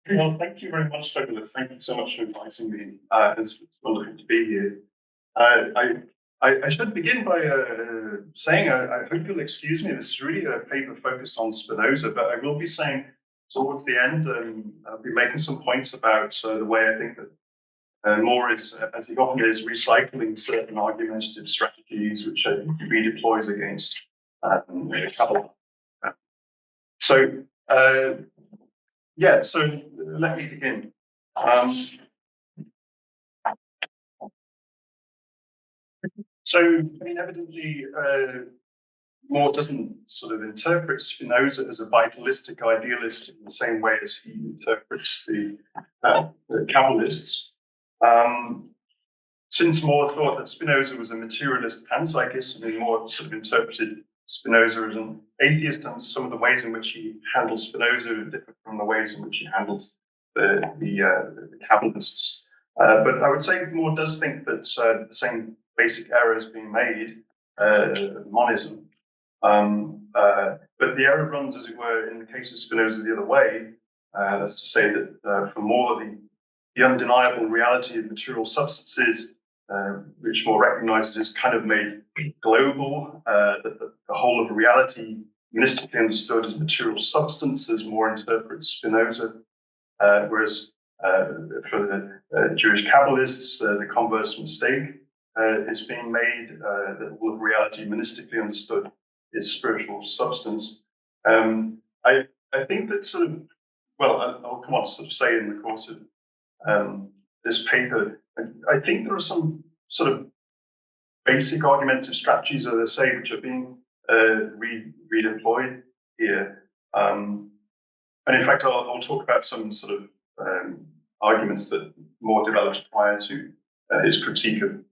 Well, thank you very much, Douglas. Thank you so much for inviting me. It's wonderful to be here. Uh, I, I should begin by saying I hope you'll excuse me. This is really a paper focused on Spinoza, but I will be saying towards the end, I'll be making some points about the way I think that Moore is, as he often is, recycling certain argumentative strategies which I think he redeploys against capital. So, uh, so let me begin. Evidently, Moore doesn't sort of interpret Spinoza as a vitalistic idealist in the same way as he interprets the Kabbalists. Since Moore thought that Spinoza was a materialist panpsychist, and he more sort of interpreted Spinoza as an atheist, and some of the ways in which he handles Spinoza differ from the ways in which he handles the Kabbalists. But I would say Moore does think that the same basic error is being made, monism. But the error runs, as it were, in the case of Spinoza the other way. That's to say that for Moore, the undeniable reality of material substances, which Moore recognizes is kind of made global, that the whole of reality, mystically understood as material substance, as Moore interprets Spinoza, whereas for the Jewish Kabbalists, the converse mistake is being made, that all of reality, mystically understood, is spiritual substance. I think that sort of, I'll come on to sort of say in the course of this paper, I think there are some sort of basic argumentative strategies, as I say, which are being redeployed here. And in fact, I'll talk about some sort of arguments that Moore developed prior to his critique of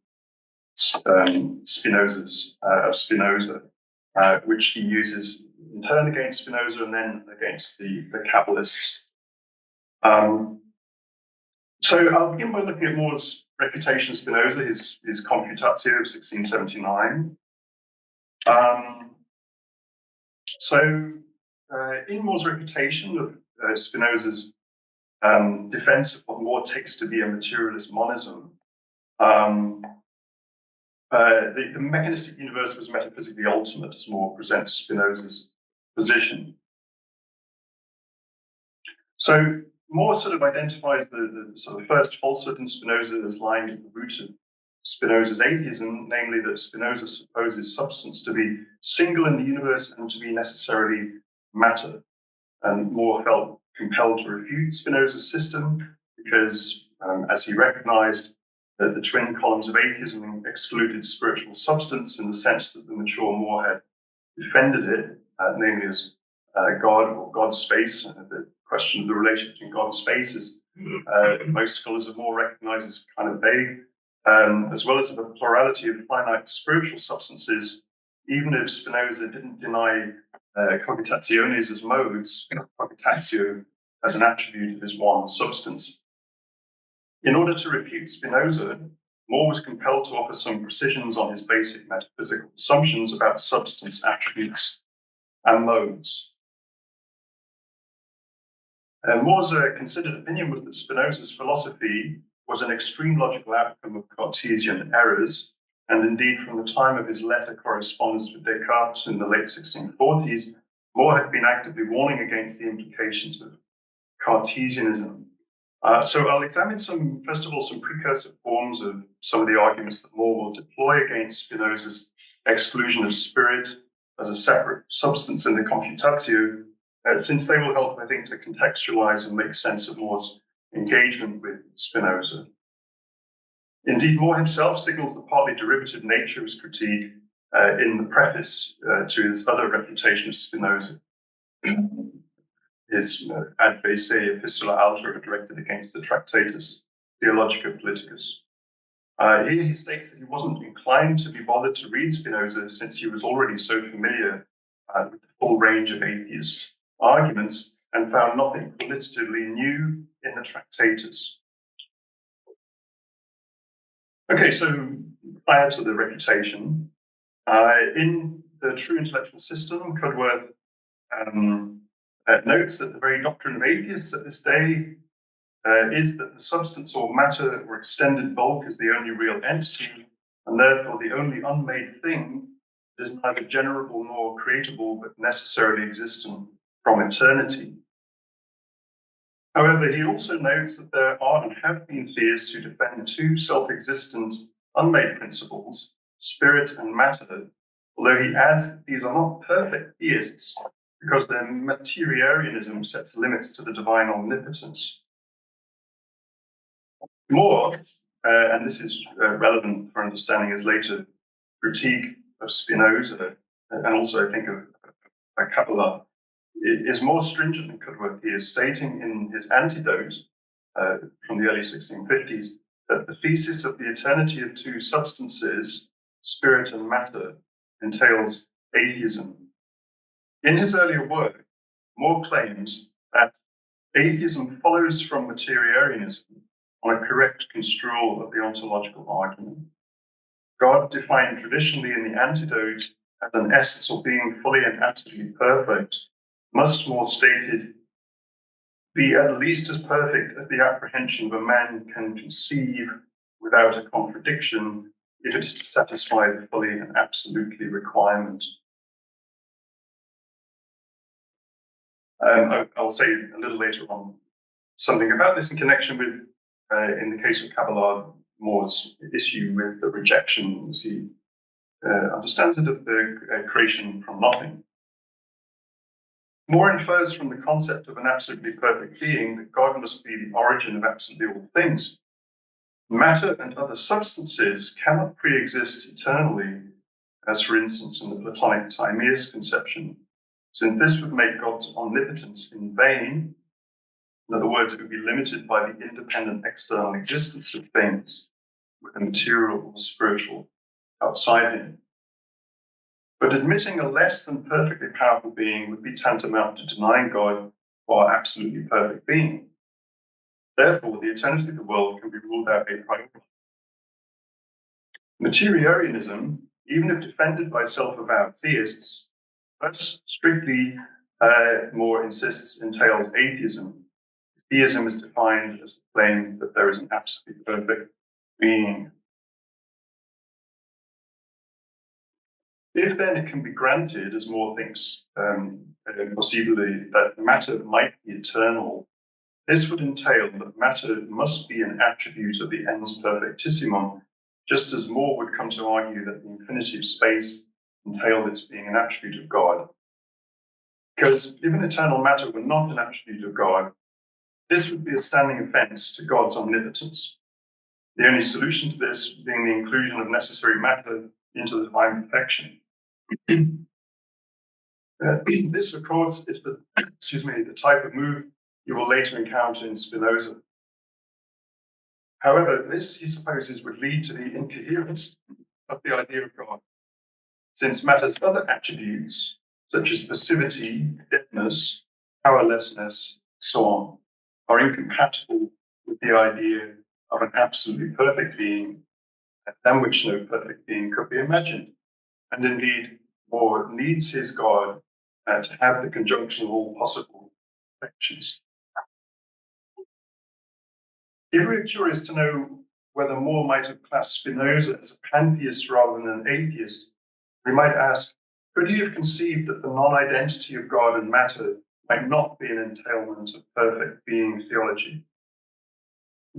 Spinoza, which he uses in turn against Spinoza and then against the Kabbalists. So I'll begin by looking at Moore's refutation of Spinoza, his Confutatio of 1679. In Moore's refutation of Spinoza's defense of what Moore takes to be a materialist monism, the mechanistic universe was metaphysically ultimate, as Moore presents Spinoza's position. So Moore sort of identifies the sort of first falsehood in Spinoza as lying at the root of Spinoza's atheism, namely that Spinoza supposes substance to be single in the universe and to be necessarily matter. And Moore felt compelled to refute Spinoza's system because, as he recognized, that the twin columns of atheism excluded spiritual substance in the sense that the mature Moore had defended it, namely as God or God's space. The question of the relation between God and space is most scholars of Moore recognize as kind of vague, as well as the plurality of finite spiritual substances. Even if Spinoza didn't deny cogitationes as modes, cogitatio as an attribute of his one substance. In order to refute Spinoza, Moore was compelled to offer some precisions on his basic metaphysical assumptions about substance, attributes, and modes. Moore's considered opinion was that Spinoza's philosophy was an extreme logical outcome of Cartesian errors, and indeed from the time of his letter correspondence with Descartes in the late 1640s, Moore had been actively warning against the implications of Cartesianism. So I'll examine first of all, some precursor forms of some of the arguments that Moore will deploy against Spinoza's exclusion of spirit as a separate substance in the Confutatio, since they will help, I think, to contextualize and make sense of Moore's engagement with Spinoza. Indeed, Moore himself signals the partly derivative nature of his critique in the preface to his other refutation of Spinoza, his Ad Fece Epistola Altra directed against the Tractatus Theologica Politicus. Here he states that he wasn't inclined to be bothered to read Spinoza since he was already so familiar with the full range of atheist arguments and found nothing qualitatively new in the Tractatus. Okay, so prior to the refutation, in the True Intellectual System, Cudworth notes that the very doctrine of atheists at this day is that the substance or matter or extended bulk is the only real entity, and therefore the only unmade thing is neither generable nor creatable, but necessarily existent from eternity. However, he also notes that there are and have been theists who defend two self-existent, unmade principles, spirit and matter, although he adds that these are not perfect theists because their materiarianism sets limits to the divine omnipotence. More, and this is relevant for understanding his later critique of Spinoza, and also I think of Kabbalah, is more stringent than Cudworth. He is stating in his antidote from the early 1650s that the thesis of the eternity of two substances, spirit and matter, entails atheism. In his earlier work, More claims that atheism follows from materiarianism on a correct construal of the ontological argument. God, defined traditionally in the antidote as an essence or being fully and absolutely perfect, must, more stated, be at least as perfect as the apprehension of a man can conceive without a contradiction, if it is to satisfy the fully and absolutely requirement. I'll say a little later on something about this in connection with, in the case of Kabbalah, More's issue with the rejection, as he understands it, of the creation from nothing. More infers from the concept of an absolutely perfect being that God must be the origin of absolutely all things. Matter and other substances cannot pre-exist eternally, as for instance in the Platonic Timaeus conception, since this would make God's omnipotence in vain. In other words, it would be limited by the independent external existence of things, with a material or spiritual outside him. But admitting a less than perfectly powerful being would be tantamount to denying God or absolutely perfect being. Therefore, the eternity of the world can be ruled out a priori. Materiarianism, even if defended by self-avowed theists, thus strictly More insists entails atheism. Theism is defined as the claim that there is an absolutely perfect being. If then it can be granted, as More thinks possibly, that matter might be eternal, this would entail that matter must be an attribute of the ens perfectissimum, just as More would come to argue that the infinity of space entailed its being an attribute of God. Because if an eternal matter were not an attribute of God, this would be a standing offense to God's omnipotence. The only solution to this being the inclusion of necessary matter into the divine perfection. This, of course, is the type of move you will later encounter in Spinoza. However, this, he supposes, would lead to the incoherence of the idea of God, since matter's other attributes, such as passivity, deadness, powerlessness, so on, are incompatible with the idea of an absolutely perfect being, than which no perfect being could be imagined. And indeed, More needs his God to have the conjunction of all possible perfections. If we're curious to know whether More might have classed Spinoza as a pantheist rather than an atheist, we might ask, could he have conceived that the non-identity of God and matter might not be an entailment of perfect being theology?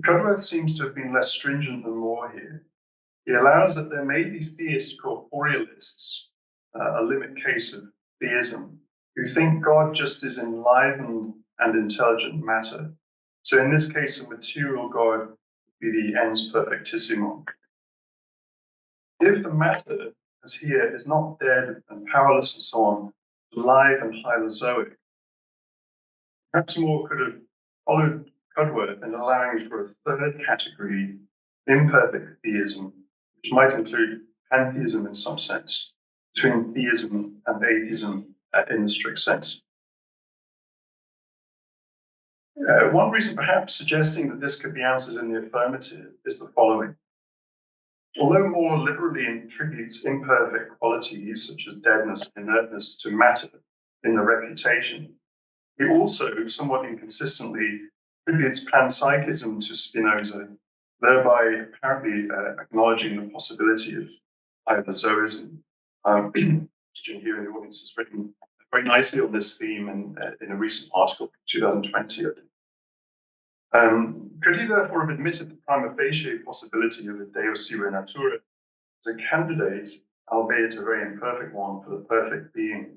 Cudworth seems to have been less stringent than More here. He allows that there may be theist corporealists, a limit case of theism, who think God just is enlivened and intelligent matter. So in this case, a material God would be the ens perfectissimum. If the matter, as here, is not dead and powerless and so on, alive and hylozoic, perhaps More could have followed Cudworth in allowing for a third category, imperfect theism, which might include pantheism in some sense, between theism and atheism in the strict sense. One reason perhaps suggesting that this could be answered in the affirmative is the following. Although More liberally attributes imperfect qualities such as deadness and inertness to matter in the refutation, He also, somewhat inconsistently, attributes panpsychism to Spinoza, thereby apparently acknowledging the possibility of hyperzoism. Christian here in the audience has written very nicely on this theme in a recent article from 2020. Could he therefore have admitted the prima facie possibility of a Deus sive natura as a candidate, albeit a very imperfect one, for the perfect being?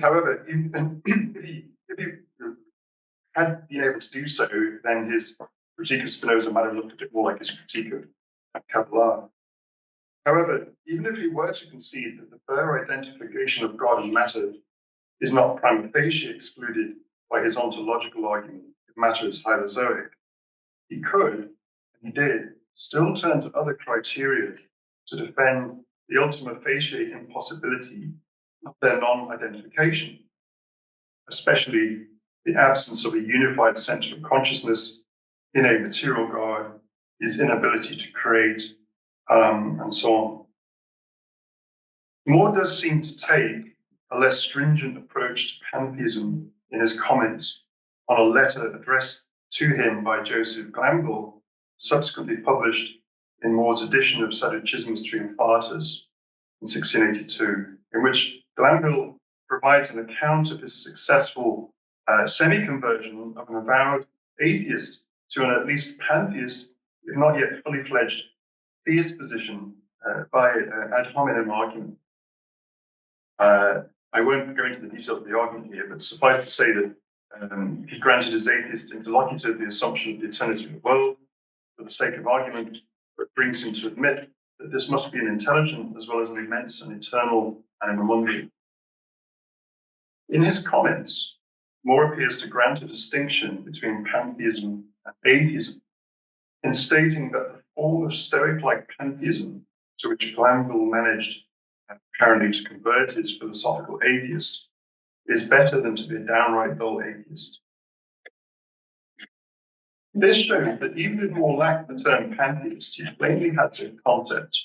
However, if he had been able to do so, then his critique of Spinoza might have looked a bit more like his critique of Kabbalah. However, even if he were to concede that the bare identification of God and matter is not prima facie excluded by his ontological argument if matter is hylozoic, he could, and he did, still turn to other criteria to defend the ultima facie impossibility of their non-identification, especially the absence of a unified center of consciousness in a material God, his inability to create, and so on. More does seem to take a less stringent approach to pantheism in his comments on a letter addressed to him by Joseph Glanville, subsequently published in More's edition of Sadducismus Triumphatus in 1682, in which Glanville provides an account of his successful semi-conversion of an avowed atheist to an at least pantheist, if not yet fully fledged theist position by ad hominem argument. I won't go into the details of the argument here, but suffice to say that he granted his atheist interlocutor the assumption of the eternity of the world for the sake of argument, but brings him to admit that this must be an intelligent as well as an immense and eternal anima mundi. In his comments, More appears to grant a distinction between pantheism and atheism, in stating that the form of Stoic-like pantheism to which Glanville managed apparently to convert his philosophical atheist is better than to be a downright dull atheist. This shows that even if More lacked the term pantheist, he plainly had the concept.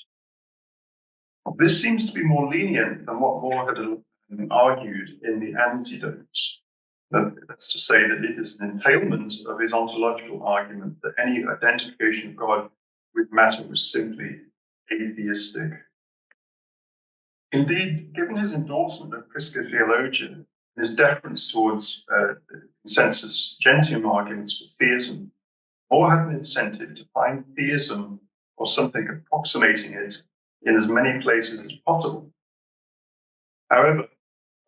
This seems to be more lenient than what More had argued in the Antidotes. That's to say that it is an entailment of his ontological argument that any identification of God with matter was simply atheistic. Indeed, given his endorsement of Prisca Theologia and his deference towards consensus gentium arguments for theism, More had an incentive to find theism or something approximating it in as many places as possible. However,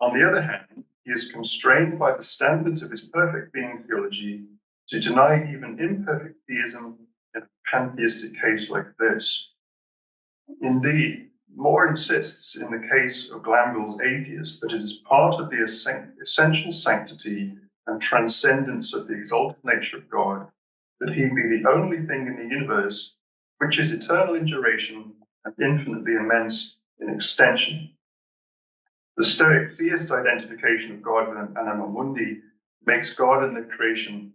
on the other hand, he is constrained by the standards of his perfect being theology to deny even imperfect theism in a pantheistic case like this. Indeed, More insists in the case of Glanville's atheist that it is part of the essential sanctity and transcendence of the exalted nature of God that he be the only thing in the universe which is eternal in duration and infinitely immense in extension. The Stoic theist identification of God with an anima mundi makes God and the creation,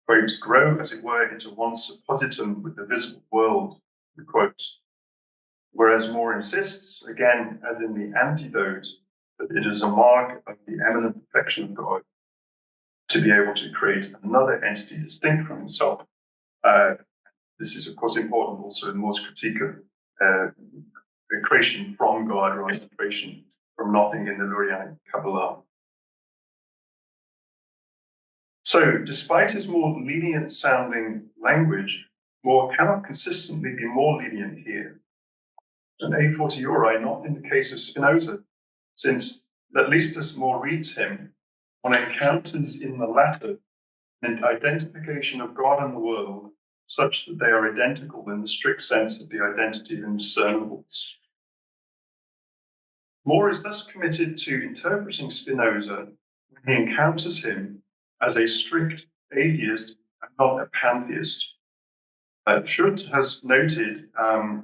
quote, grow, as it were, into one suppositum with the visible world, quote. Whereas More insists, again, as in the Antidote, that it is a mark of the eminent perfection of God to be able to create another entity distinct from himself. This is, of course, important also in More's critique of creation from God rather than creation from nothing in the Lurianic Kabbalah. So, despite his more lenient sounding language, More cannot consistently be more lenient here. And a fortiori, not in the case of Spinoza, since, at least as More reads him, one encounters in the latter an identification of God and the world such that they are identical in the strict sense of the identity of indiscernibles. More is thus committed to interpreting Spinoza when he encounters him as a strict atheist and not a pantheist. Schut has noted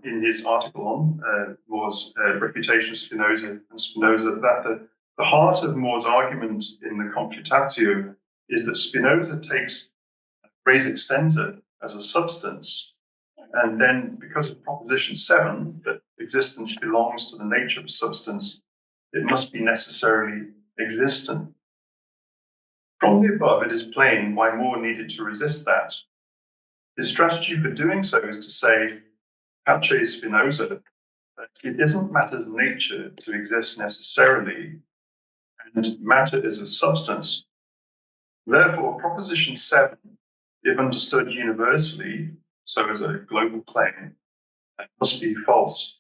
in his article on More's refutation of Spinoza that the heart of More's argument in the Confutatio is that Spinoza takes res extensa as a substance, and then because of proposition 7, that existence belongs to the nature of substance, it must be necessarily existent. From the above, it is plain why Moore needed to resist that. His strategy for doing so is to say, Pace Spinoza, that it isn't matter's nature to exist necessarily, and matter is a substance. Therefore, Proposition 7, if understood universally, so as a global claim, must be false.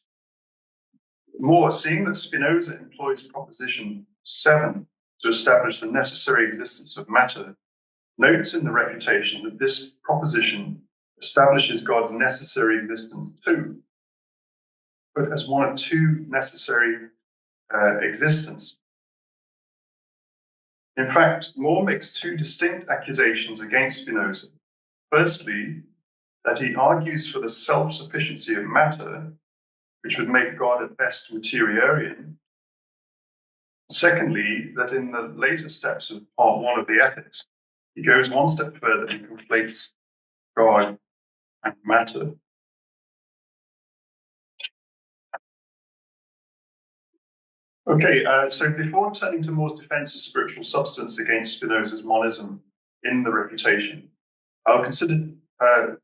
More, seeing that Spinoza employs Proposition 7 to establish the necessary existence of matter, notes in the refutation that this proposition establishes God's necessary existence too, but as one of two necessary existence. In fact, Moore makes two distinct accusations against Spinoza. Firstly, that he argues for the self-sufficiency of matter, which would make God at best materiarian. Secondly, that in the later steps of part 1 of the Ethics, he goes one step further and conflates God and matter. Okay, so before turning to Moore's defense of spiritual substance against Spinoza's monism in the Refutation, I'll consider a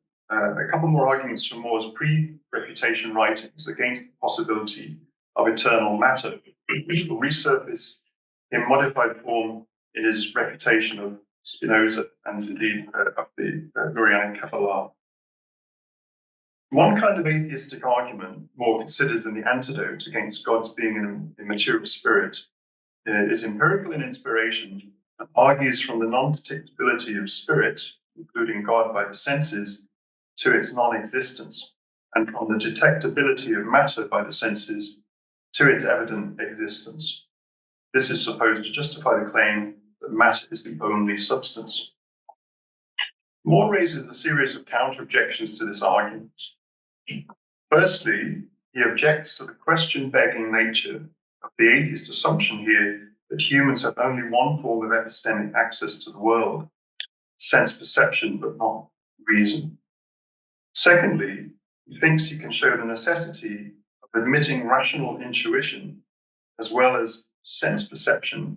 couple more arguments from Moore's pre-refutation writings against the possibility of eternal matter, which will resurface in modified form in his refutation of Spinoza and indeed of the Lurianic Kabbalah. One kind of atheistic argument Moore considers in the antidote against God's being an immaterial spirit is empirical in inspiration and argues from the non-detectability of spirit, including God by the senses, to its non-existence, and from the detectability of matter by the senses to its evident existence. This is supposed to justify the claim that matter is the only substance. Moore raises a series of counter-objections to this argument. Firstly, he objects to the question-begging nature of the atheist assumption here that humans have only one form of epistemic access to the world, sense perception, but not reason. Secondly, he thinks he can show the necessity of admitting rational intuition as well as sense perception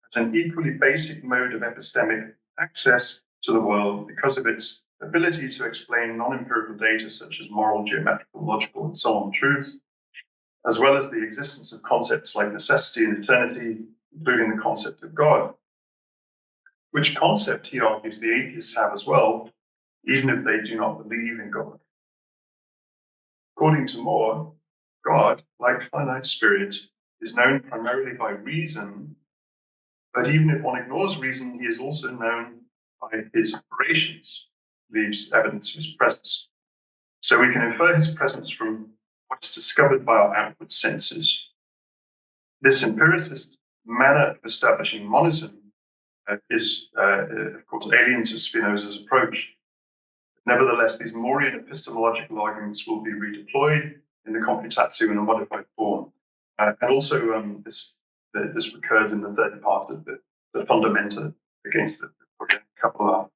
as an equally basic mode of epistemic access to the world because of its ability to explain non-empirical data such as moral, geometrical, logical, and so on truths, as well as the existence of concepts like necessity and eternity, including the concept of God, which concept, he argues, the atheists have as well, even if they do not believe in God. According to Moore, God, like finite spirit, is known primarily by reason, but even if one ignores reason, he is also known by his operations, leaves evidence of his presence. So we can infer his presence from what is discovered by our outward senses. This empiricist manner of establishing monism is, of course, alien to Spinoza's approach. Nevertheless, these Moorean epistemological arguments will be redeployed in the Computatio in a modified form. And also, this recurs in the third part of the Fundamenta against the Kabbalah.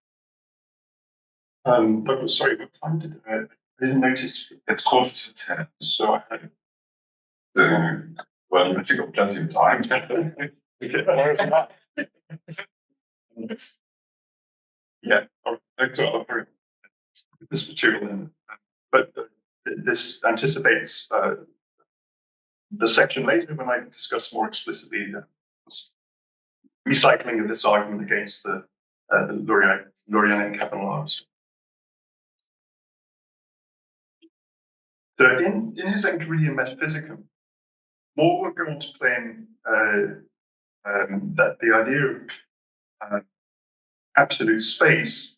But sorry, what time did I didn't notice? It's 9:45. So I had. Well, you've got plenty of time. Yeah, I'll bring this material in. But this anticipates the section later when I discuss more explicitly recycling of this argument against the Lurianic Kabbalah. So in his Enchiridion Metaphysicum, Moore will go on to claim that the idea of absolute space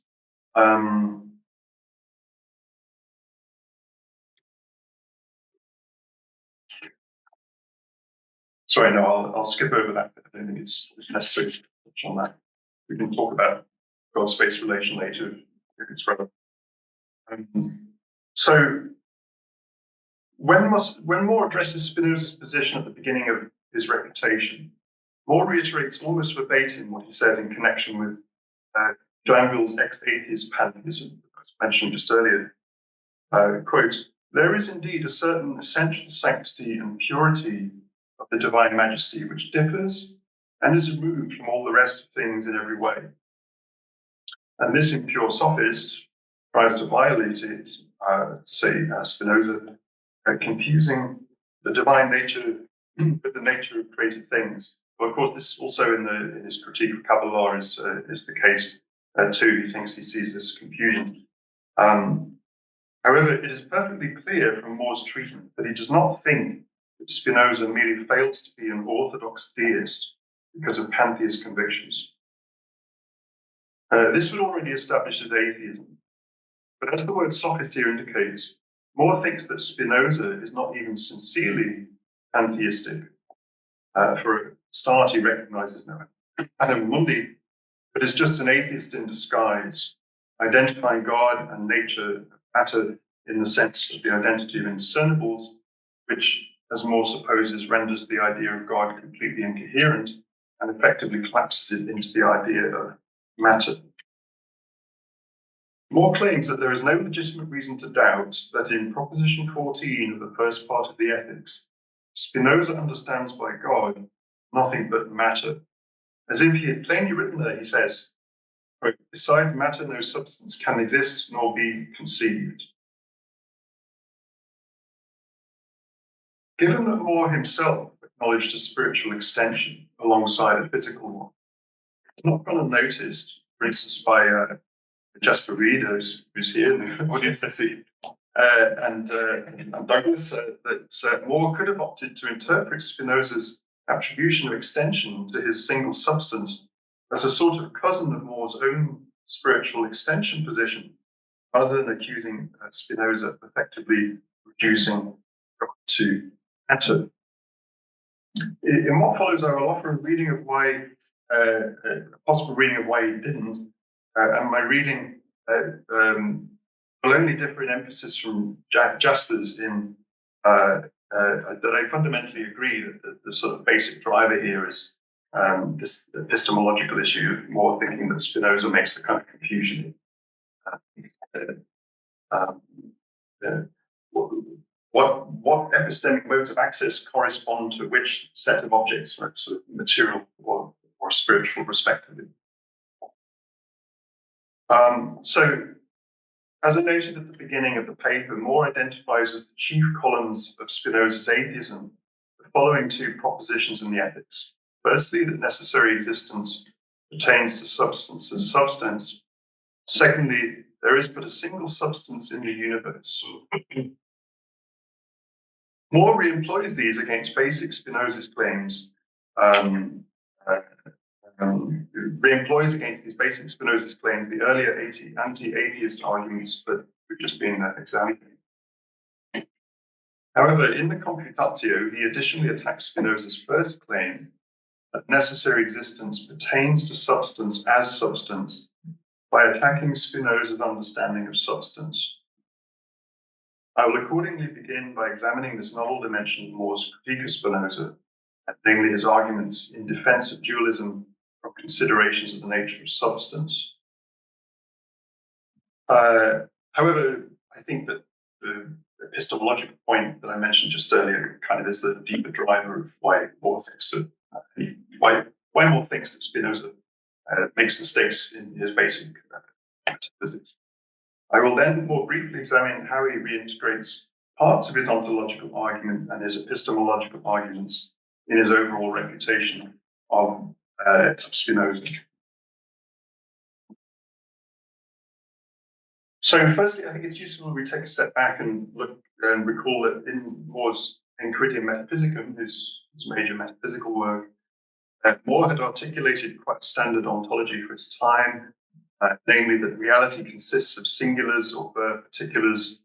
sorry, no, I'll skip over that. I don't think it's necessary to touch on that. We can talk about God-space relation later if it's relevant. So when Moore addresses Spinoza's position at the beginning of his refutation, Moore reiterates almost verbatim what he says in connection with Glanville's ex-atheist pantheism, as mentioned just earlier. Quote, "There is indeed a certain essential sanctity and purity of the divine majesty which differs, and is removed from all the rest of things in every way. And this impure sophist tries to violate it, Spinoza, confusing the divine nature with the nature of created things. Well, of course, this also in his critique of Kabbalah is the case too. He sees this confusion. However, it is perfectly clear from More's treatment that he does not think that Spinoza merely fails to be an orthodox theist because of pantheist convictions. This would already establish his atheism. But as the word sophist here indicates, More thinks that Spinoza is not even sincerely pantheistic. For a start, he recognizes no Adam Mundi, but is just an atheist in disguise, identifying God and nature, matter in the sense of the identity of indiscernibles, which, as More supposes, renders the idea of God completely incoherent and effectively collapses it into the idea of matter. More claims that there is no legitimate reason to doubt that in Proposition 14 of the first part of the Ethics, Spinoza understands by God nothing but matter. As if he had plainly written there, he says, besides matter, no substance can exist nor be conceived. Given that More himself acknowledged a spiritual extension alongside a physical one, it's not gone unnoticed, for instance, by Jasper Reed, who's here in the audience, I see, and Douglas, that More could have opted to interpret Spinoza's attribution of extension to his single substance as a sort of cousin of More's own spiritual extension position, rather than accusing Spinoza of effectively reducing God to matter. In what follows, I will offer a reading of why, a possible reading of why he didn't, and my reading will only differ in emphasis from Jasper's in that I fundamentally agree that the sort of basic driver here is this epistemological issue of More thinking that Spinoza makes the kind of confusion. What epistemic modes of access correspond to which set of objects, right, sort of material or spiritual, respectively. So, as I noted at the beginning of the paper, More identifies as the chief columns of Spinoza's atheism the following two propositions in the Ethics. Firstly, that necessary existence pertains to substance as substance. Secondly, there is but a single substance in the universe. More re-employs these against basic Spinoza's claims, re-employs against these basic Spinoza's claims the earlier anti-atheist arguments that we've just been examining. However, in the Confutatio, he additionally attacks Spinoza's first claim that necessary existence pertains to substance as substance by attacking Spinoza's understanding of substance. I will accordingly begin by examining this novel dimension of More's critique of Spinoza, namely his arguments in defense of dualism from considerations of the nature of substance. However, I think that the epistemological point that I mentioned just earlier kind of is the deeper driver of why More thinks that why More thinks that Spinoza makes mistakes in his basic metaphysics. I will then more briefly examine how he reintegrates parts of his ontological argument and his epistemological arguments in his overall reputation of Spinoza. So firstly, I think it's useful we take a step back and look and recall that in More's Enchiridion Metaphysicum, his major metaphysical work, More had articulated quite a standard ontology for his time, namely that reality consists of singulars or particulars,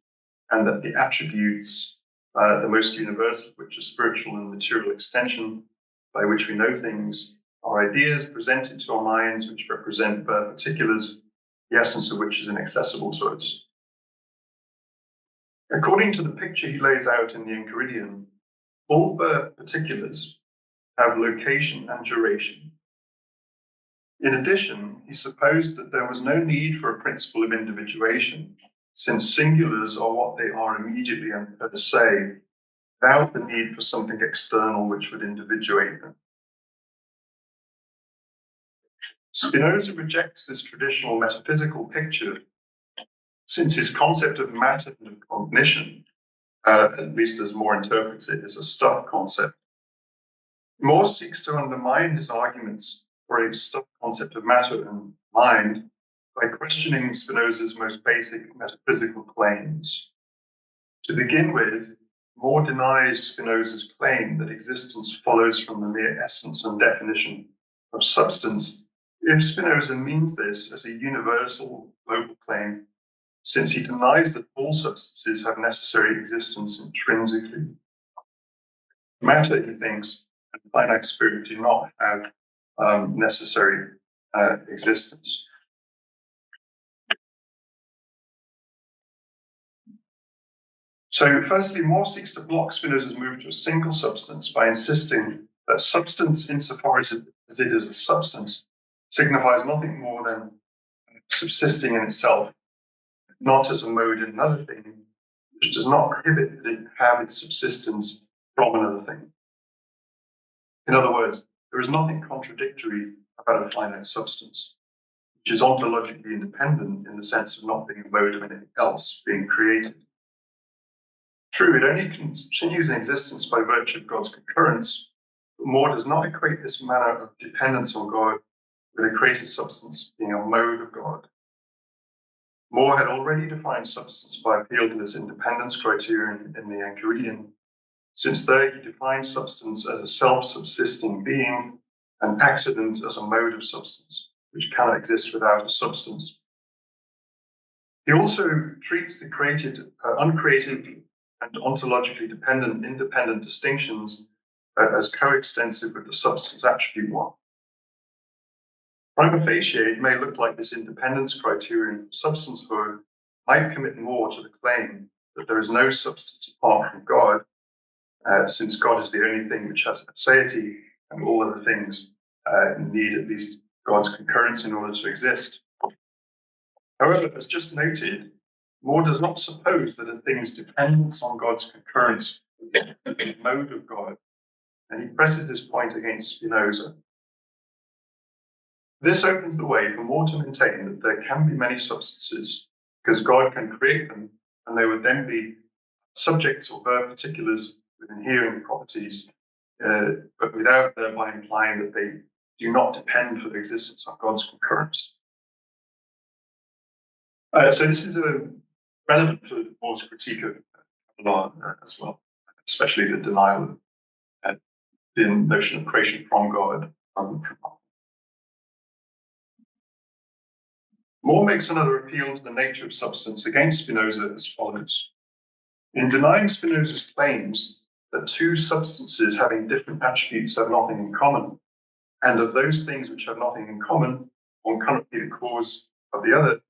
and that the attributes, the most universal, which are spiritual and material extension, by which we know things, are ideas presented to our minds which represent particulars, the essence of which is inaccessible to us. According to the picture he lays out in the Enchiridion, all particulars have location and duration. In addition, he supposed that there was no need for a principle of individuation, since singulars are what they are immediately and per se, without the need for something external which would individuate them. Spinoza rejects this traditional metaphysical picture, since his concept of matter and of cognition, at least as More interprets it, is a stuff concept. More seeks to undermine his arguments for a stuff concept of matter and mind by questioning Spinoza's most basic metaphysical claims. To begin with, More denies Spinoza's claim that existence follows from the mere essence and definition of substance, if Spinoza means this as a universal global claim, since he denies that all substances have necessary existence intrinsically. Matter, he thinks, and finite spirit do not have necessary existence. So, firstly, More seeks to block Spinoza's move to a single substance by insisting that substance, insofar as it is a substance, signifies nothing more than subsisting in itself, not as a mode in another thing, which does not prohibit that it have its subsistence from another thing. In other words, there is nothing contradictory about a finite substance, which is ontologically independent in the sense of not being a mode of anything else being created. True, it only continues in existence by virtue of God's concurrence, but More does not equate this manner of dependence on God with a created substance being a mode of God. More had already defined substance by appeal to this independence criterion in the Enchiridion, since there he defines substance as a self-subsisting being and accident as a mode of substance, which cannot exist without a substance. He also treats the created, uncreated, and ontologically dependent, independent distinctions as coextensive with the substance attribute one. Prima facie, it may look like this independence criterion for substancehood might commit More to the claim that there is no substance apart from God, since God is the only thing which has aseity, and all other things need at least God's concurrence in order to exist. However, as just noted, More does not suppose that a thing's dependence on God's concurrence is the mode of God, and he presses this point against Spinoza. This opens the way for More to maintain that there can be many substances, because God can create them, and they would then be subjects or verb particulars with inherent properties, but without thereby implying that they do not depend for their existence on God's concurrence. So this is relevant to More's critique of law as well, especially the denial of the notion of creation from God. More makes another appeal to the nature of substance against Spinoza as follows. In denying Spinoza's claims that two substances having different attributes have nothing in common, and of those things which have nothing in common, one cannot be the cause of the other,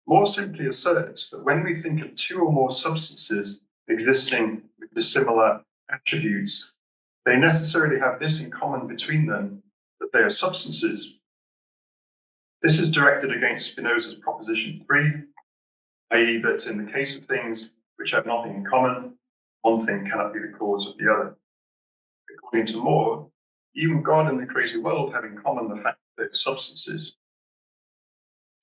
More simply asserts that when we think of two or more substances existing with dissimilar attributes, they necessarily have this in common between them, that they are substances. This is directed against Spinoza's proposition 3, i.e. that in the case of things which have nothing in common, one thing cannot be the cause of the other. According to More, even God and the created world have in common the fact that they are substances.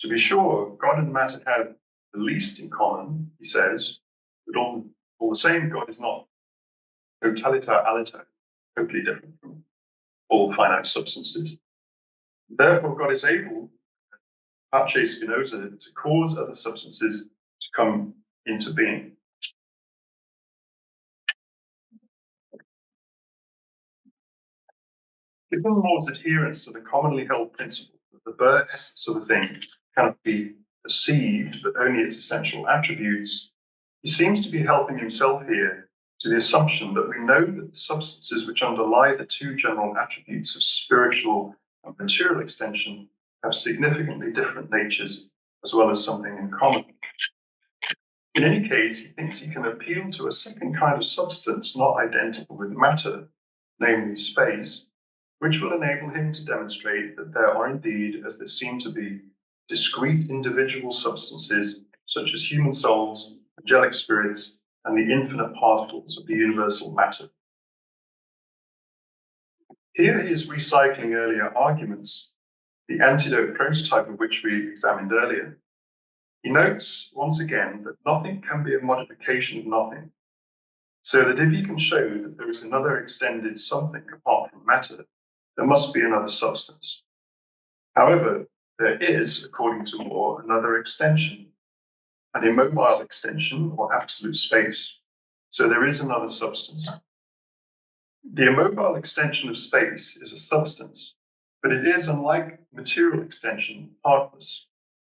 To be sure, God and matter have the least in common, he says, but all the same, God is not totaliter aliter, totally different from all finite substances. Therefore, God is able, parce Spinoza, to cause other substances to come into being. Given More's adherence to the commonly held principle that the bare essence of a thing cannot be perceived, but only its essential attributes, he seems to be helping himself here to the assumption that we know that the substances which underlie the two general attributes of spiritual and material extension have significantly different natures, as well as something in common. In any case, he thinks he can appeal to a second kind of substance not identical with matter, namely space, which will enable him to demonstrate that there are indeed, as there seem to be, discrete individual substances such as human souls, angelic spirits, and the infinite particles of the universal matter. Here he is recycling earlier arguments, the antidote prototype of which we examined earlier, he notes once again that nothing can be a modification of nothing, so that if you can show that there is another extended something apart from matter, there must be another substance. However, there is, according to Moore, another extension, an immobile extension or absolute space. So there is another substance. The immobile extension of space is a substance, but it is, unlike material extension, partless,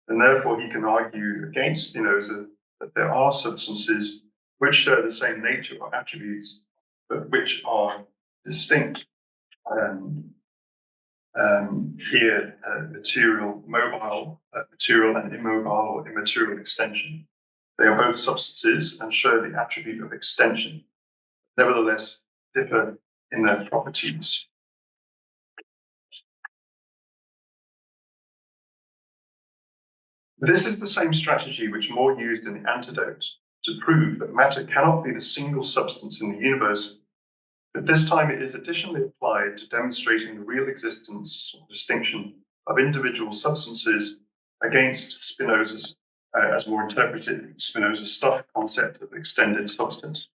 and therefore he can argue against Spinoza that there are substances which share the same nature or attributes, but which are distinct. Here, material, mobile, material and immobile or immaterial extension. They are both substances and share the attribute of extension, nevertheless differ in their properties. This is the same strategy which Moore used in the antidote to prove that matter cannot be the single substance in the universe, but this time it is additionally applied to demonstrating the real existence or distinction of individual substances against Spinoza's, as Moore interpreted, Spinoza's stuff concept of extended substance.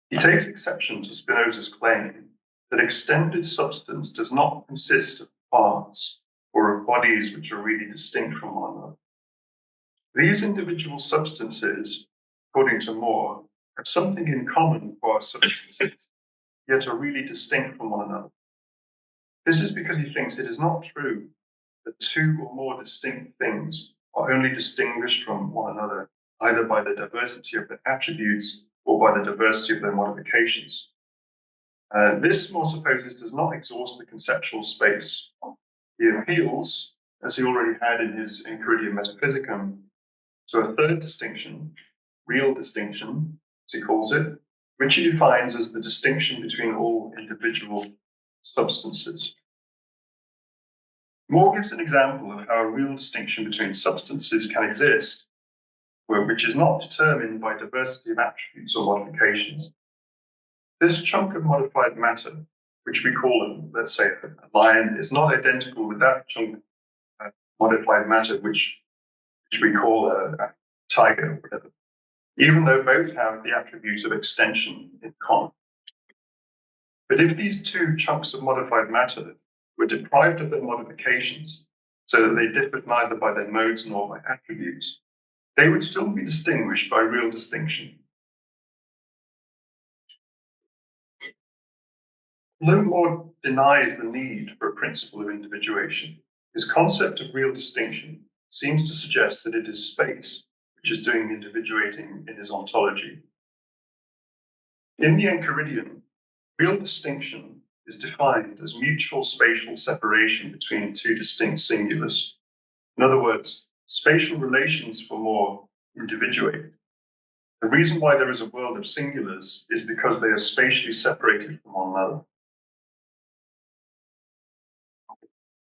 He takes exception to Spinoza's claim that extended substance does not consist of parts or of bodies which are really distinct from one another. These individual substances, according to Moore, have something in common for our substances, yet are really distinct from one another. This is because he thinks it is not true that two or more distinct things are only distinguished from one another either by the diversity of their attributes or by the diversity of their modifications. This, Moore supposes, does not exhaust the conceptual space. He appeals, as he already had in his Enchiridion Metaphysicum, to a third distinction, real distinction, as he calls it, which he defines as the distinction between all individual substances. Moore gives an example of how a real distinction between substances can exist, which is not determined by diversity of attributes or modifications. This chunk of modified matter, which we call, let's say, a lion, is not identical with that chunk of modified matter, which we call a tiger or whatever, even though both have the attribute of extension in common. But if these two chunks of modified matter were deprived of their modifications, so that they differed neither by their modes nor by attributes, they would still be distinguished by real distinction. Although Moore denies the need for a principle of individuation, his concept of real distinction seems to suggest that it is space which is doing the individuating in his ontology. In the Enchiridion, real distinction is defined as mutual spatial separation between two distinct singulars. In other words, spatial relations for Moore individuate. The reason why there is a world of singulars is because they are spatially separated from one another.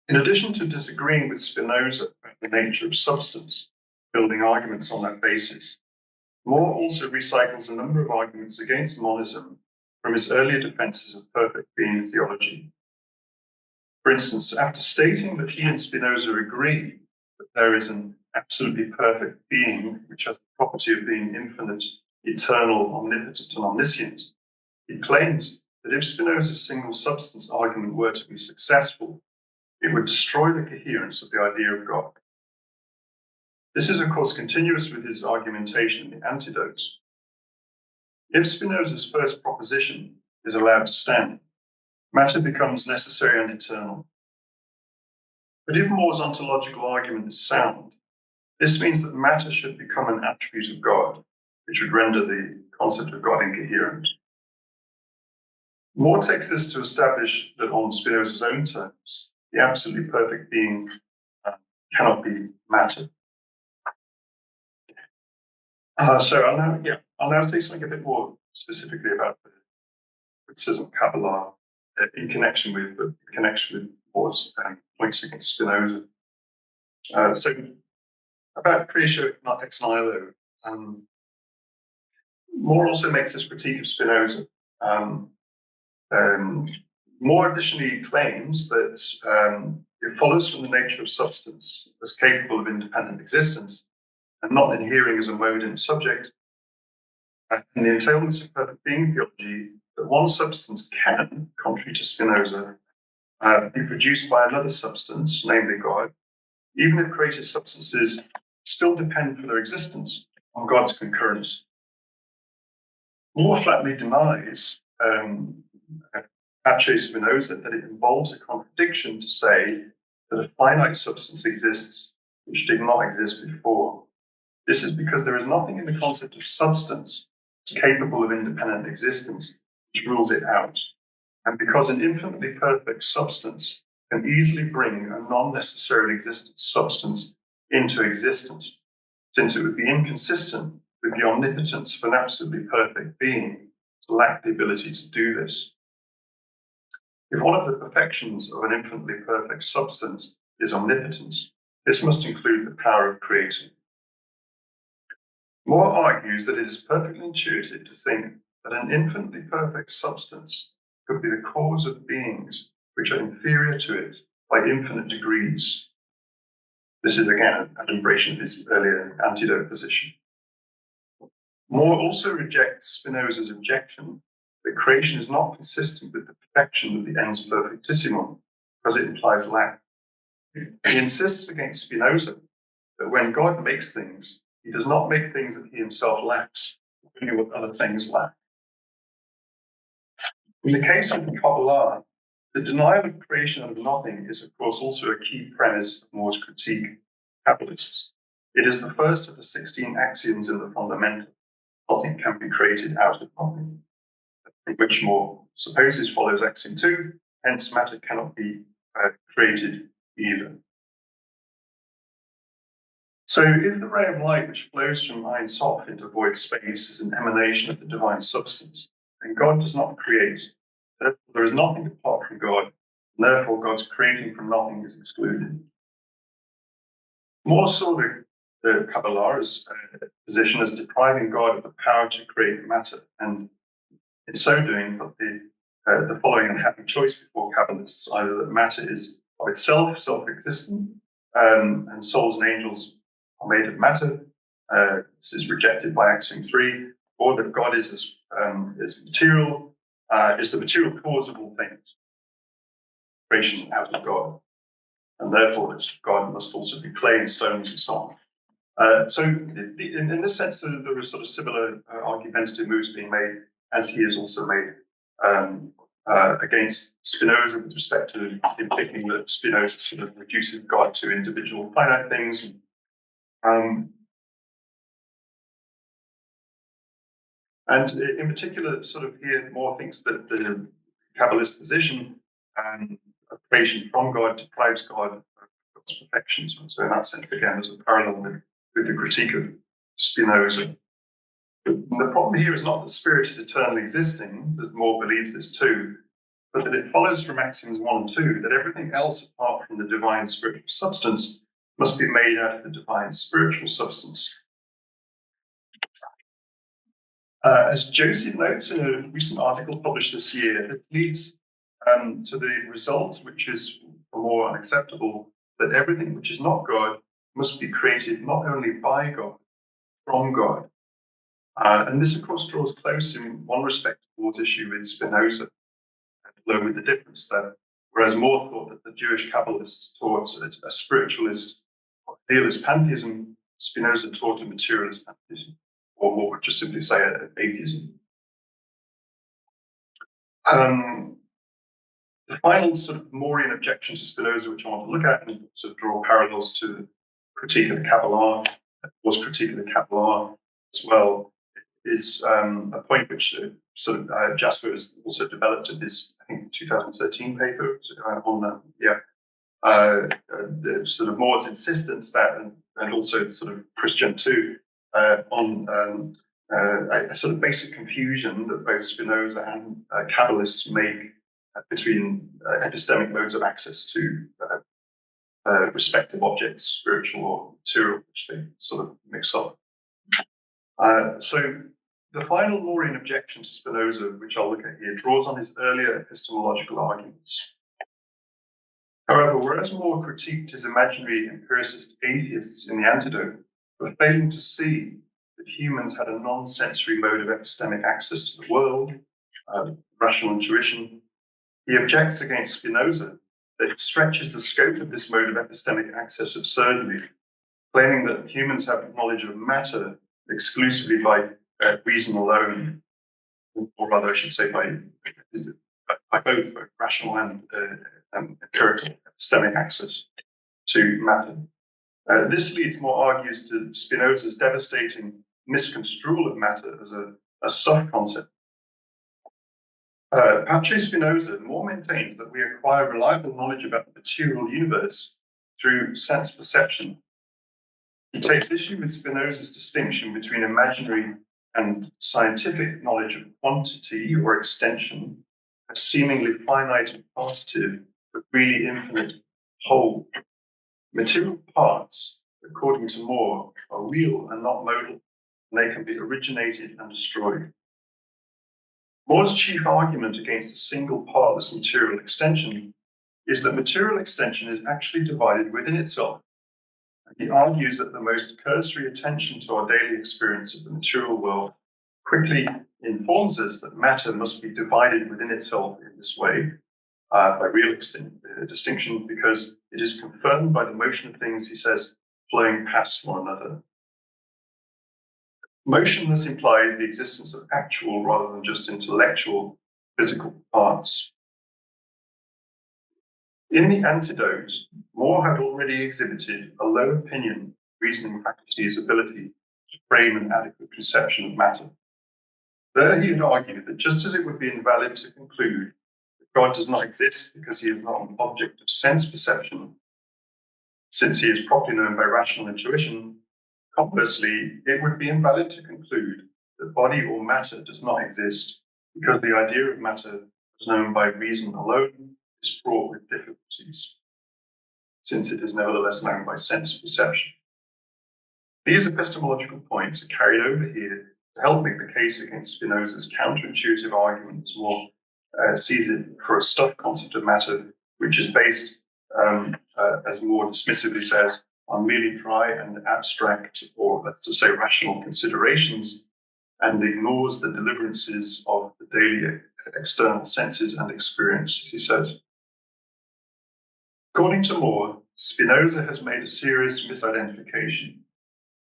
In addition to disagreeing with Spinoza about the nature of substance, building arguments on that basis, Moore also recycles a number of arguments against monism from his earlier defenses of perfect being theology. For instance, after stating that he and Spinoza agree that there is an absolutely perfect being which has the property of being infinite, eternal, omnipotent, and omniscient, he claims that if Spinoza's single substance argument were to be successful, it would destroy the coherence of the idea of God. This is, of course, continuous with his argumentation in the Antidotes. If Spinoza's first proposition is allowed to stand, matter becomes necessary and eternal. But if Moore's ontological argument is sound, this means that matter should become an attribute of God, which would render the concept of God incoherent. Moore takes this to establish that on Spinoza's own terms, the absolutely perfect being cannot be matter. So I'll now say something a bit more specifically about the criticism of Kabbalah in connection with Moore's points against Spinoza. So about creatio ex nihilo, Moore also makes this critique of Spinoza. Moore additionally claims that it follows from the nature of substance as capable of independent existence and not inhering as a mode in a subject, in the entailments of perfect being theology, that one substance can, contrary to Spinoza, be produced by another substance, namely God, even if created substances still depend for their existence on God's concurrence. More flatly denies Spinoza that it involves a contradiction to say that a finite substance exists which did not exist before. This is because there is nothing in the concept of substance capable of independent existence which rules it out, and because an infinitely perfect substance can easily bring a non-necessarily existent substance into existence, since it would be inconsistent with the omnipotence of an absolutely perfect being to lack the ability to do this. If one of the perfections of an infinitely perfect substance is omnipotence, this must include the power of creating. Moore argues that it is perfectly intuitive to think that an infinitely perfect substance could be the cause of beings which are inferior to it by infinite degrees. This is again an adumbration of his earlier antidote position. Moore also rejects Spinoza's objection that creation is not consistent with the perfection of the ens perfectissimum, because it implies lack. He insists against Spinoza that when God makes things, he does not make things that he himself lacks, only what other things lack. In the case of the Kabbalah, the denial of creation out of nothing is, of course, also a key premise of Moore's critique of Kabbalists. It is the first of the 16 axioms in the fundamental. Nothing can be created out of nothing, from which Moore supposes follows axiom 2, hence matter cannot be created either. So if the ray of light which flows from Ein Sof into void space is an emanation of the divine substance, then God does not create. Therefore, there is nothing apart from God, and therefore God's creating from nothing is excluded. Moore saw the Kabbalah's position as depriving God of the power to create matter, and in so doing, put the following unhappy choice before Kabbalists: either that matter is of itself self-existent, and souls and angels are made of matter. This is rejected by axiom 3, or that God is material, is the material cause of all things, creation out of God, and therefore God must also be clay and stones and so on. So in this sense, there are sort of similar argumentative moves being made, as he has also made against Spinoza with respect to him thinking that Spinoza sort of reduces God to individual finite things. And in particular, sort of here, Moore thinks that the Kabbalist position of creation from God deprives God of God's perfections. So in that sense, again, there's a parallel with the critique of Spinoza. But the problem here is not that spirit is eternally existing, that Moore believes this too, but that it follows from axioms 1 and 2 that everything else apart from the divine spiritual substance must be made out of the divine spiritual substance. As Josie notes in a recent article published this year, it leads to the result, which is more unacceptable, that everything which is not God must be created not only by God, from God. And this, of course, draws close in one respect towards issue with Spinoza, although with the difference that whereas Moore thought that the Jewish Kabbalists taught a spiritualist, idealist pantheism, Spinoza taught a materialist pantheism, or Moore would just simply say atheism. The final sort of Moorean objection to Spinoza, which I want to look at and sort of draw parallels to the critique of the Kabbalah, was critique of the Kabbalah as well, is a point which Jasper has also developed in his, I think, 2013 paper on the sort of Moore's insistence that, and also sort of Christian too, on a sort of basic confusion that both Spinoza and Kabbalists make between epistemic modes of access to respective objects, spiritual or material, which they sort of mix up. So the final Moorean objection to Spinoza, which I'll look at here, draws on his earlier epistemological arguments. However, whereas Moore critiqued his imaginary empiricist atheists in The Antidote for failing to see that humans had a non-sensory mode of epistemic access to the world, rational intuition, he objects against Spinoza that it stretches the scope of this mode of epistemic access absurdly, claiming that humans have knowledge of matter exclusively by reason alone, or rather, I should say, by both rational and empirical epistemic access to matter. This leads, Moore argues, to Spinoza's devastating misconstrual of matter as a stuff concept. Pace Spinoza, Moore maintains that we acquire reliable knowledge about the material universe through sense perception. He takes issue with Spinoza's distinction between imaginary and scientific knowledge of quantity or extension as seemingly finite and partitive, but really infinite whole. Material parts, according to Moore, are real and not modal, and they can be originated and destroyed. Moore's chief argument against a single partless material extension is that material extension is actually divided within itself. He argues that the most cursory attention to our daily experience of the material world quickly informs us that matter must be divided within itself in this way, by real distinction, because it is confirmed by the motion of things, he says, flowing past one another. Motion thus implies the existence of actual rather than just intellectual physical parts. In The Antidote, Moore had already exhibited a low opinion of reasoning faculty's ability to frame an adequate conception of matter. There he had argued that just as it would be invalid to conclude that God does not exist because he is not an object of sense perception, since he is properly known by rational intuition, conversely, it would be invalid to conclude that body or matter does not exist because the idea of matter as known by reason alone is fraught with difficulties, since it is nevertheless known by sense perception. These epistemological points are carried over here to help make the case against Spinoza's counterintuitive argument, as Moore sees it, for a stuff concept of matter, which is based, as Moore dismissively says, on merely dry and abstract, or let's just say rational considerations, and ignores the deliverances of the daily external senses and experience, he says. According to Moore, Spinoza has made a serious misidentification.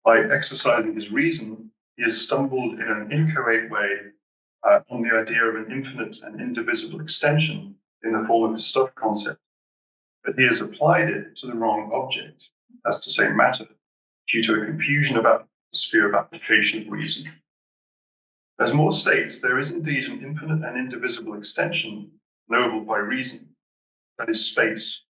By exercising his reason, he has stumbled in an inchoate way on the idea of an infinite and indivisible extension in the form of a stuff concept, but he has applied it to the wrong object, as to say matter, due to a confusion about the sphere of application of reason. As Moore states, there is indeed an infinite and indivisible extension knowable by reason, that is space.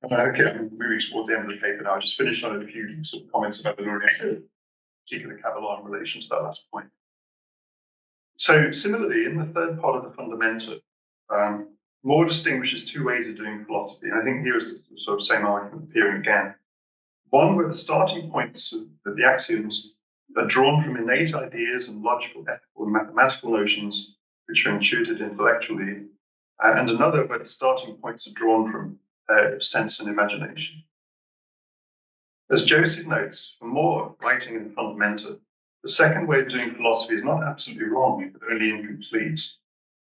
Okay, I'm moving towards the end of the paper now. I just finished on a few sort of comments about the particular Kabbalah in relation to that last point. So similarly, in the third part of the Fundamenta, Moore distinguishes two ways of doing philosophy. And I think here is the sort of same argument appearing again. One where the starting points of the axioms are drawn from innate ideas and logical, ethical, and mathematical notions which are intuited intellectually, and another where the starting points are drawn from sense and imagination. As Joseph notes, for Moore, writing in the Fundamenta, the second way of doing philosophy is not absolutely wrong, but only incomplete.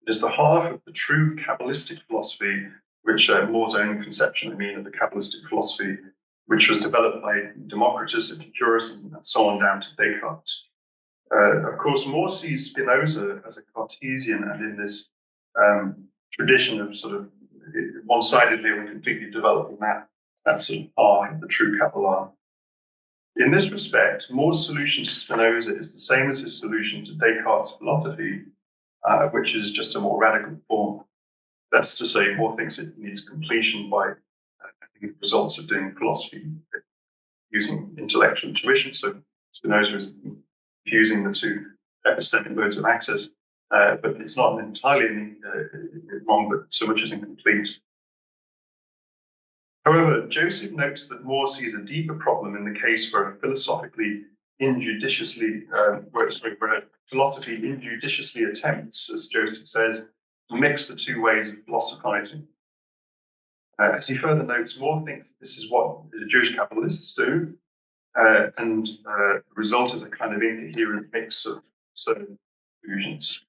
It is the half of the true Kabbalistic philosophy, which Moore's own conception, of the Kabbalistic philosophy, which was developed by Democritus, Epicurus, and so on down to Descartes. Of course, Moore sees Spinoza as a Cartesian and in this tradition of sort of one-sidedly and completely developing that sort of part of the true Kabbalah. In this respect, Moore's solution to Spinoza is the same as his solution to Descartes' philosophy, which is just a more radical form. That's to say, Moore thinks it needs completion by the results of doing philosophy using intellectual intuition. So Spinoza is fusing the two epistemic modes of access, but it's not entirely wrong, but so much as incomplete. However, Joseph notes that Moore sees a deeper problem in the case where philosophically injudiciously, where philosophy injudiciously attempts, as Joseph says, mix the two ways of philosophizing. As he further notes, Moore thinks this is what the Jewish Kabbalists do, and the result is a kind of incoherent mix of certain conclusions.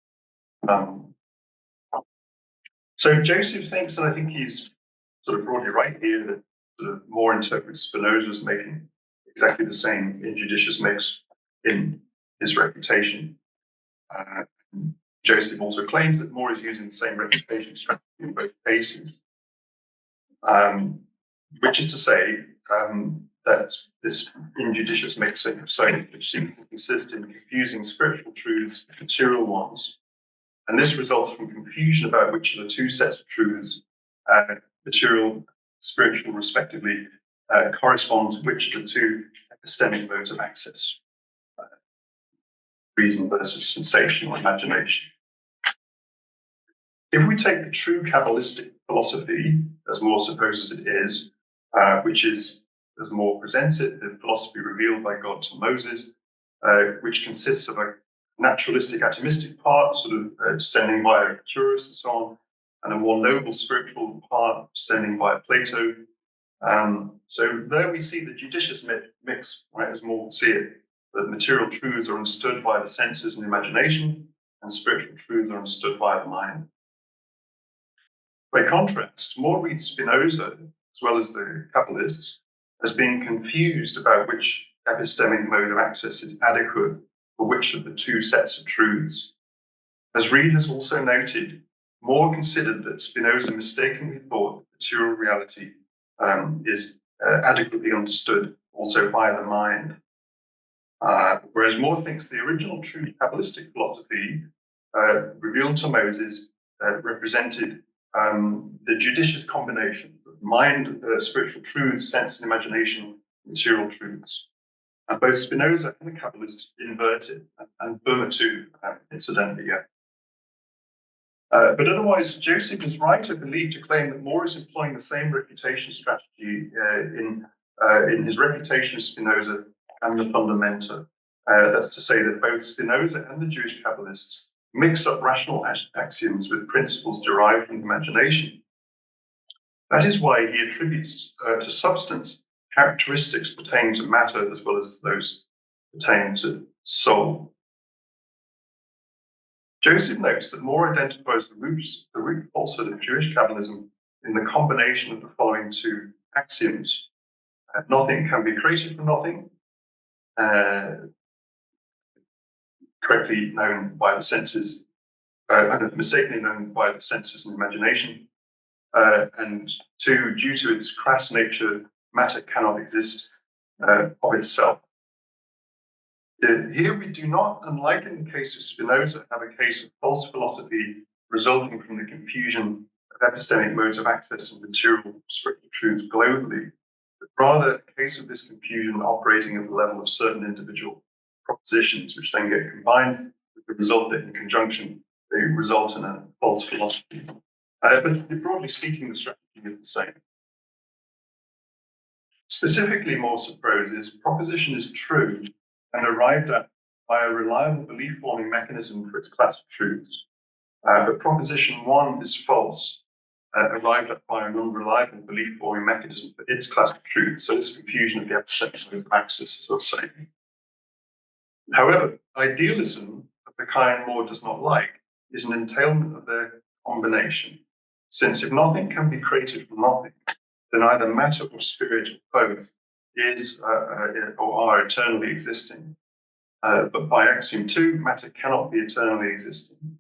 So Joseph thinks, and I think he's sort of broadly right here, that sort of Moore interprets Spinoza as making exactly the same injudicious mix in his refutation. Joseph also claims that Moore is using the same refutation strategy in both cases, which is to say that this injudicious mixing of so which seems to consist in confusing spiritual truths with material ones. And this results from confusion about which of the two sets of truths, material, spiritual, respectively, correspond to which of the two epistemic modes of access, reason versus sensation or imagination. If we take the true Kabbalistic philosophy, as Moore supposes it is, which is, as Moore presents it, the philosophy revealed by God to Moses, which consists of a naturalistic atomistic part, sort of descending via Epicurus and so on, and a more noble spiritual part descending via Plato. So there we see the judicious mix, right, as Moore would see it, that material truths are understood by the senses and the imagination, and spiritual truths are understood by the mind. By contrast, Moore reads Spinoza, as well as the Kabbalists, as being confused about which epistemic mode of access is adequate for which of the two sets of truths. As Reid has also noted, Moore considered that Spinoza mistakenly thought that material reality is adequately understood also by the mind. Whereas Moore thinks the original true Kabbalistic philosophy revealed to Moses represented the judicious combination of mind, spiritual truths, sense and imagination, material truths. And both Spinoza and the Kabbalists inverted, and Burma too, incidentally, yeah. But otherwise, Joseph is right, I believe, to claim that Moore is employing the same refutation strategy in his refutation of Spinoza and the Fundamenta. That's to say that both Spinoza and the Jewish Kabbalists mix up rational axioms with principles derived from imagination. That is why he attributes to substance characteristics pertaining to matter as well as those pertaining to soul. Joseph notes that Moore identifies the root falsehood of Jewish Kabbalism in the combination of the following two axioms. Nothing can be created from nothing, correctly known by the senses, mistakenly known by the senses and imagination. And two, due to its crass nature, matter cannot exist of itself. Here we do not, unlike in the case of Spinoza, have a case of false philosophy resulting from the confusion of epistemic modes of access and material spiritual truths globally, but rather a case of this confusion operating at the level of certain individual propositions, which then get combined with the result that in conjunction they result in a false philosophy. But broadly speaking, the strategy is the same. Specifically, Moore supposes proposition is true and arrived at by a reliable belief-forming mechanism for its class of truths. But proposition one is false, arrived at by an unreliable belief-forming mechanism for its class of truths. So this confusion of the epistemic mode of access is also saying. However, idealism of the kind Moore does not like is an entailment of their combination, since if nothing can be created from nothing, then either matter or spirit or both is or are eternally existing. But by axiom 2, matter cannot be eternally existing.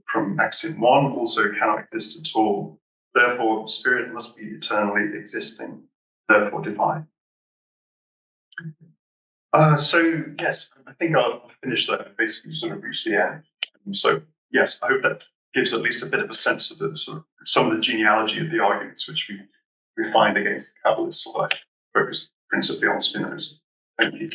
From axiom 1, also cannot exist at all. Therefore, spirit must be eternally existing, therefore divine. So, yes, I think I'll finish that and basically sort of reach the end. So, yes, I hope that gives at least a bit of a sense of the sort of some of the genealogy of the arguments which we find against the Kabbalists, like focused principally on Spinoza. Thank you.